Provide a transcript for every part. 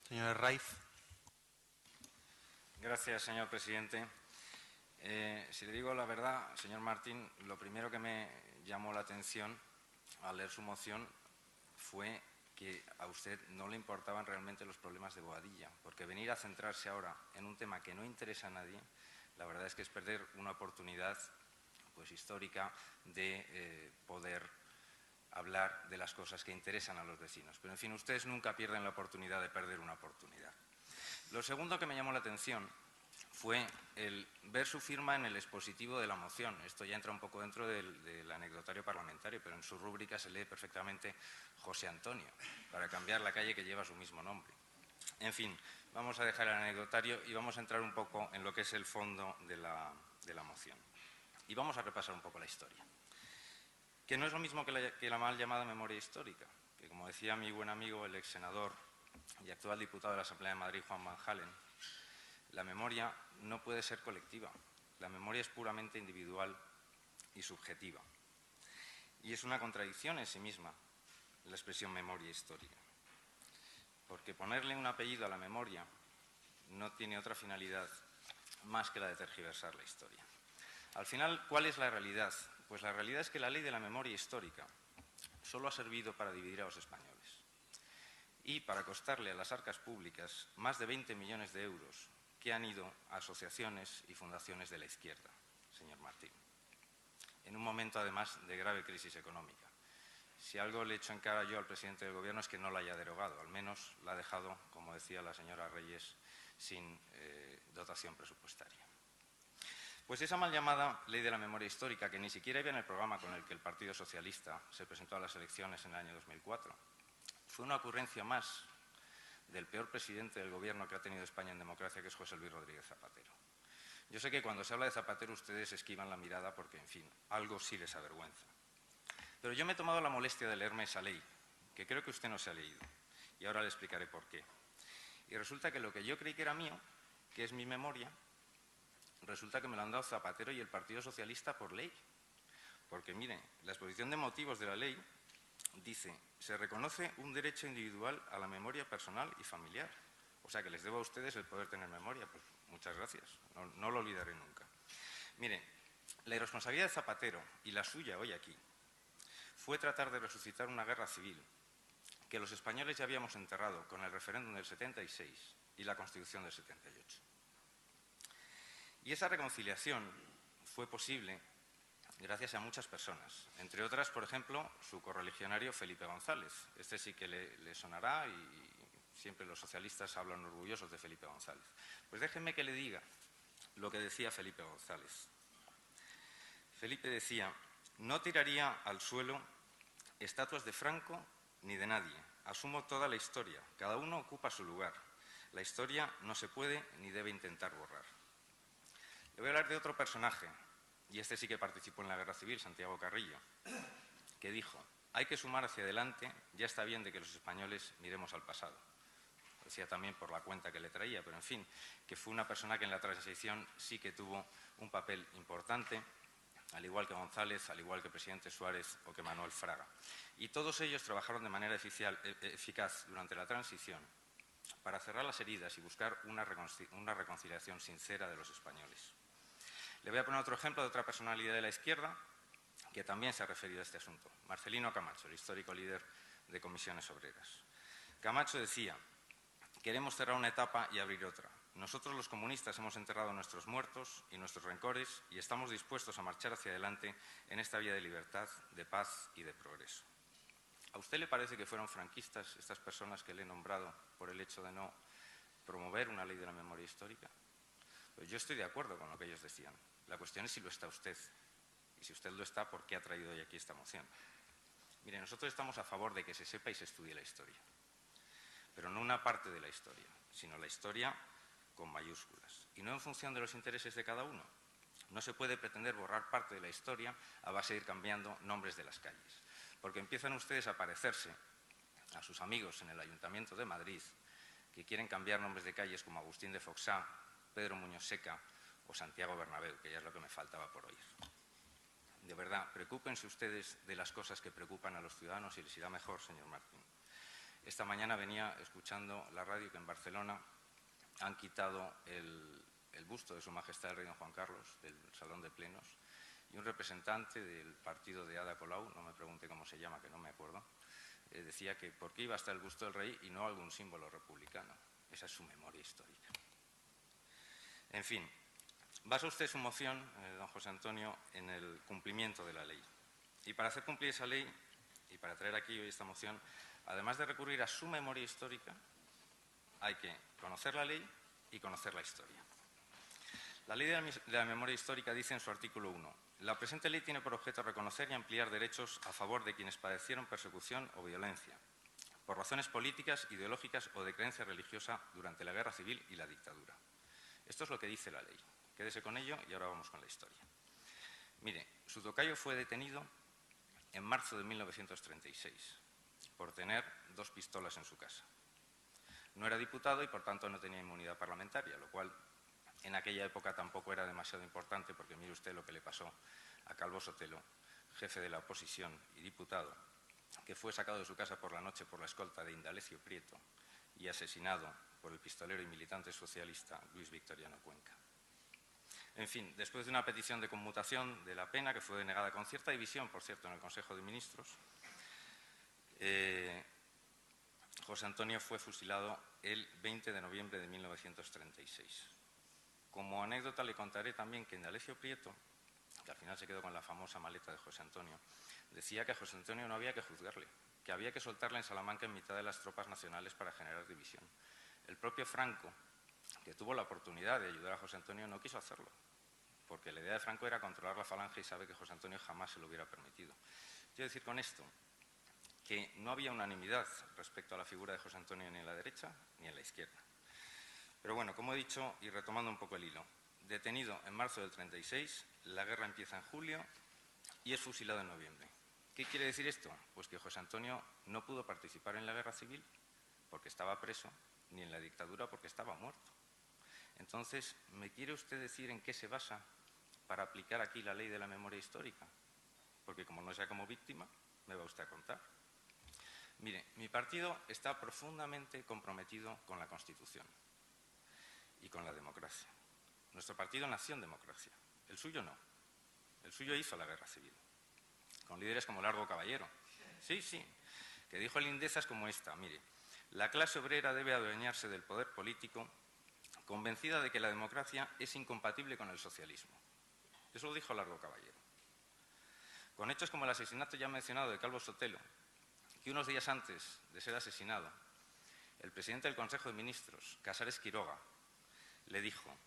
Señor Raiz. Gracias, señor presidente. Si le digo la verdad, señor Martín, lo primero que me llamó la atención al leer su moción fue que a usted no le importaban realmente los problemas de Boadilla, porque venir a centrarse ahora en un tema que no interesa a nadie, la verdad es que es perder una oportunidad pues, histórica de poder hablar de las cosas que interesan a los vecinos. Pero, en fin, ustedes nunca pierden la oportunidad de perder una oportunidad. Lo segundo que me llamó la atención fue el ver su firma en el expositivo de la moción. Esto ya entra un poco dentro del anecdotario parlamentario, pero en su rúbrica se lee perfectamente José Antonio, para cambiar la calle que lleva su mismo nombre. En fin, vamos a dejar el anecdotario y vamos a entrar un poco en lo que es el fondo de la moción. Y vamos a repasar un poco la historia, que no es lo mismo que la mal llamada memoria histórica, que como decía mi buen amigo, el ex senador y actual diputado de la Asamblea de Madrid, Juan Van Halen, la memoria no puede ser colectiva. La memoria es puramente individual y subjetiva. Y es una contradicción en sí misma la expresión memoria histórica. Porque ponerle un apellido a la memoria no tiene otra finalidad más que la de tergiversar la historia. Al final, ¿cuál es la realidad? Pues la realidad es que la ley de la memoria histórica solo ha servido para dividir a los españoles y para costarle a las arcas públicas más de 20 millones de euros que han ido a asociaciones y fundaciones de la izquierda, señor Martín, en un momento además de grave crisis económica. Si algo le echo en cara yo al presidente del Gobierno es que no la haya derogado, al menos la ha dejado, como decía la señora Reyes, sin dotación presupuestaria. Pues esa mal llamada ley de la memoria histórica, que ni siquiera iba en el programa con el que el Partido Socialista se presentó a las elecciones en el año 2004, fue una ocurrencia más del peor presidente del Gobierno que ha tenido España en democracia, que es José Luis Rodríguez Zapatero. Yo sé que cuando se habla de Zapatero ustedes esquivan la mirada porque, en fin, algo sí les avergüenza. Pero yo me he tomado la molestia de leerme esa ley, que creo que usted no se ha leído, y ahora le explicaré por qué. Y resulta que lo que yo creí que era mío, que es mi memoria, resulta que me lo han dado Zapatero y el Partido Socialista por ley. Porque, mire, la exposición de motivos de la ley dice: se reconoce un derecho individual a la memoria personal y familiar. O sea, que les debo a ustedes el poder tener memoria. Pues muchas gracias, no lo olvidaré nunca. Mire, la irresponsabilidad de Zapatero y la suya hoy aquí fue tratar de resucitar una guerra civil que los españoles ya habíamos enterrado con el referéndum del 76 y la Constitución del 78. Y esa reconciliación fue posible gracias a muchas personas, entre otras, por ejemplo, su correligionario Felipe González. Este sí que le sonará y siempre los socialistas hablan orgullosos de Felipe González. Pues déjenme que le diga lo que decía Felipe González. Felipe decía: no tiraría al suelo estatuas de Franco ni de nadie. Asumo toda la historia. Cada uno ocupa su lugar. La historia no se puede ni debe intentar borrar. Le voy a hablar de otro personaje, y este sí que participó en la Guerra Civil, Santiago Carrillo, que dijo: hay que sumar hacia adelante, ya está bien de que los españoles miremos al pasado. Lo decía también por la cuenta que le traía, pero en fin, que fue una persona que en la transición sí que tuvo un papel importante, al igual que González, al igual que el presidente Suárez o que Manuel Fraga. Y todos ellos trabajaron de manera eficaz durante la transición para cerrar las heridas y buscar una reconciliación sincera de los españoles. Le voy a poner otro ejemplo de otra personalidad de la izquierda que también se ha referido a este asunto: Marcelino Camacho, el histórico líder de Comisiones Obreras. Camacho decía: queremos cerrar una etapa y abrir otra. Nosotros los comunistas hemos enterrado nuestros muertos y nuestros rencores y estamos dispuestos a marchar hacia adelante en esta vía de libertad, de paz y de progreso. ¿A usted le parece que fueron franquistas estas personas que le he nombrado por el hecho de no promover una ley de la memoria histórica? Pues yo estoy de acuerdo con lo que ellos decían. La cuestión es si lo está usted. Y si usted lo está, ¿por qué ha traído hoy aquí esta moción? Mire, nosotros estamos a favor de que se sepa y se estudie la historia. Pero no una parte de la historia, sino la historia con mayúsculas. Y no en función de los intereses de cada uno. No se puede pretender borrar parte de la historia a base de ir cambiando nombres de las calles. Porque empiezan ustedes a parecerse a sus amigos en el Ayuntamiento de Madrid, que quieren cambiar nombres de calles como Agustín de Foxá, Pedro Muñoz Seca o Santiago Bernabéu, que ya es lo que me faltaba por oír. De verdad, preocúpense ustedes de las cosas que preocupan a los ciudadanos y les irá mejor, señor Martín. esta mañana venía escuchando la radio que en Barcelona han quitado el busto de Su Majestad el Rey don Juan Carlos del Salón de Plenos, y un representante del partido de Ada Colau, no me pregunte cómo se llama, que no me acuerdo, decía que por qué iba a estar el busto del rey y no algún símbolo republicano. Esa es su memoria histórica. En fin, basa usted su moción, don José Antonio, en el cumplimiento de la ley. Y para hacer cumplir esa ley, y para traer aquí hoy esta moción, además de recurrir a su memoria histórica, hay que conocer la ley y conocer la historia. La Ley de la Memoria Histórica dice en su artículo 1: la presente ley tiene por objeto reconocer y ampliar derechos a favor de quienes padecieron persecución o violencia por razones políticas, ideológicas o de creencia religiosa durante la Guerra Civil y la dictadura. Esto es lo que dice la ley. Quédese con ello y ahora vamos con la historia. Mire, su tocayo fue detenido en marzo de 1936 por tener 2 pistolas en su casa. No era diputado y por tanto no tenía inmunidad parlamentaria, lo cual en aquella época tampoco era demasiado importante, porque mire usted lo que le pasó a Calvo Sotelo, jefe de la oposición y diputado, que fue sacado de su casa por la noche por la escolta de Indalecio Prieto y asesinado por el pistolero y militante socialista Luis Victoriano Cuenca. En fin, después de una petición de conmutación de la pena, que fue denegada con cierta división, por cierto, en el Consejo de Ministros, José Antonio fue fusilado el 20 de noviembre de 1936. Como anécdota le contaré también que Indalecio Prieto, que al final se quedó con la famosa maleta de José Antonio, decía que a José Antonio no había que juzgarle, que había que soltarle en Salamanca en mitad de las tropas nacionales para generar división. El propio Franco, que tuvo la oportunidad de ayudar a José Antonio, no quiso hacerlo, porque la idea de Franco era controlar la falange y sabe que José Antonio jamás se lo hubiera permitido. Quiero decir con esto que no había unanimidad respecto a la figura de José Antonio ni en la derecha ni en la izquierda. Pero bueno, como he dicho, y retomando un poco el hilo, detenido en marzo del 36, la guerra empieza en julio y es fusilado en noviembre. ¿Qué quiere decir esto? Pues que José Antonio no pudo participar en la guerra civil porque estaba preso, ni en la dictadura porque estaba muerto. Entonces, ¿me quiere usted decir en qué se basa para aplicar aquí la ley de la memoria histórica? Porque como no sea como víctima, me va usted a contar. Mire, mi partido está profundamente comprometido con la Constitución y con la democracia. Nuestro partido nació en democracia, el suyo no. El suyo hizo la guerra civil, con líderes como Largo Caballero. Sí, que dijo lindezas como esta: mire, la clase obrera debe adueñarse del poder político convencida de que la democracia es incompatible con el socialismo. Eso lo dijo Largo Caballero. Con hechos como el asesinato ya mencionado de Calvo Sotelo, que unos días antes de ser asesinado, el presidente del Consejo de Ministros, Casares Quiroga, le dijo: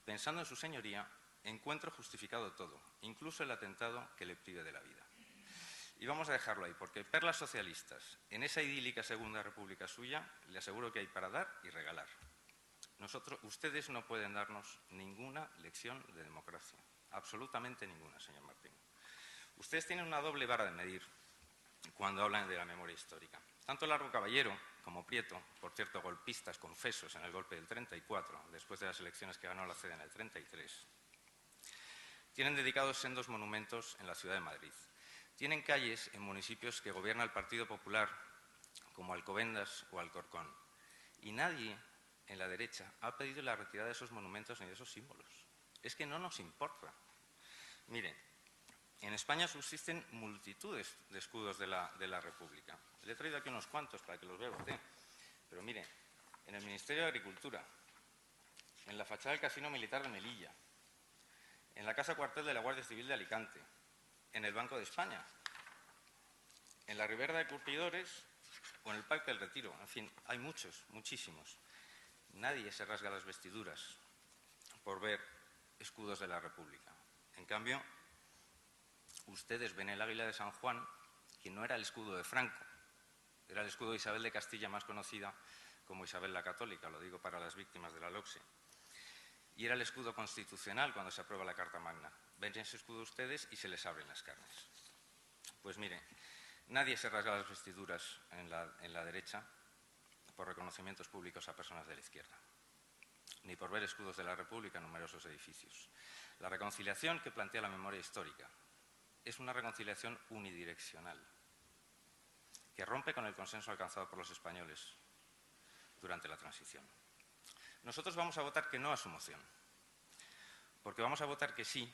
pensando en su señoría, encuentro justificado todo, incluso el atentado que le prive de la vida. Y vamos a dejarlo ahí, porque perlas socialistas en esa idílica Segunda República suya, le aseguro que hay para dar y regalar. Ustedes no pueden darnos ninguna lección de democracia, absolutamente ninguna, señor Martín. Ustedes tienen una doble vara de medir cuando hablan de la memoria histórica. Tanto Largo Caballero como Prieto, por cierto, golpistas confesos en el golpe del 34, después de las elecciones que ganó la CEDE en el 33, tienen dedicados sendos monumentos en la ciudad de Madrid. Tienen calles en municipios que gobierna el Partido Popular, como Alcobendas o Alcorcón. Y nadie en la derecha ha pedido la retirada de esos monumentos ni de esos símbolos. Es que no nos importa. Miren, en España subsisten multitudes de escudos de la República. Le he traído aquí unos cuantos para que los vea usted. Pero mire, en el Ministerio de Agricultura, en la fachada del Casino Militar de Melilla, en la Casa Cuartel de la Guardia Civil de Alicante, en el Banco de España, en la Ribera de Curtidores o en el Parque del Retiro. En fin, hay muchos, muchísimos. Nadie se rasga las vestiduras por ver escudos de la República. En cambio, ustedes ven el águila de San Juan, que no era el escudo de Franco, era el escudo de Isabel de Castilla, más conocida como Isabel la Católica, lo digo para las víctimas de la LOCSE. Y era el escudo constitucional cuando se aprueba la Carta Magna. Ven ese escudo ustedes y se les abren las carnes. Pues mire, nadie se rasga las vestiduras en la derecha por reconocimientos públicos a personas de la izquierda, ni por ver escudos de la República en numerosos edificios. La reconciliación que plantea la memoria histórica es una reconciliación unidireccional, que rompe con el consenso alcanzado por los españoles durante la transición. Nosotros vamos a votar que no a su moción, porque vamos a votar que sí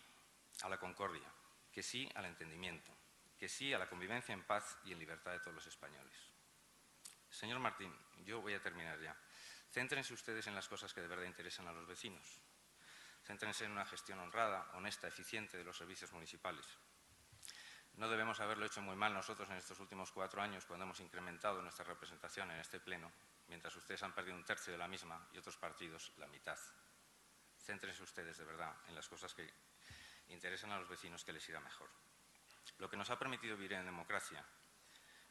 a la concordia, que sí al entendimiento, que sí a la convivencia en paz y en libertad de todos los españoles. Señor Martín, yo voy a terminar ya. Céntrense ustedes en las cosas que de verdad interesan a los vecinos. Céntrense en una gestión honrada, honesta, eficiente de los servicios municipales. No debemos haberlo hecho muy mal nosotros en estos últimos 4 años cuando hemos incrementado nuestra representación en este pleno, mientras ustedes han perdido 1/3 de la misma y otros partidos la mitad. Céntrense ustedes de verdad en las cosas que interesan a los vecinos, que les irá mejor. Lo que nos ha permitido vivir en democracia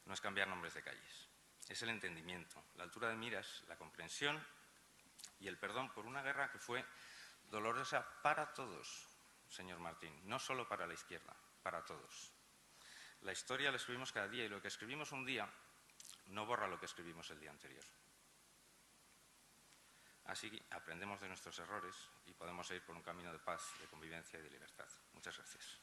no es cambiar nombres de calles, es el entendimiento, la altura de miras, la comprensión y el perdón por una guerra que fue dolorosa para todos, señor Martín, no solo para la izquierda, para todos. La historia la escribimos cada día y lo que escribimos un día no borra lo que escribimos el día anterior. Así aprendemos de nuestros errores y podemos ir por un camino de paz, de convivencia y de libertad. Muchas gracias.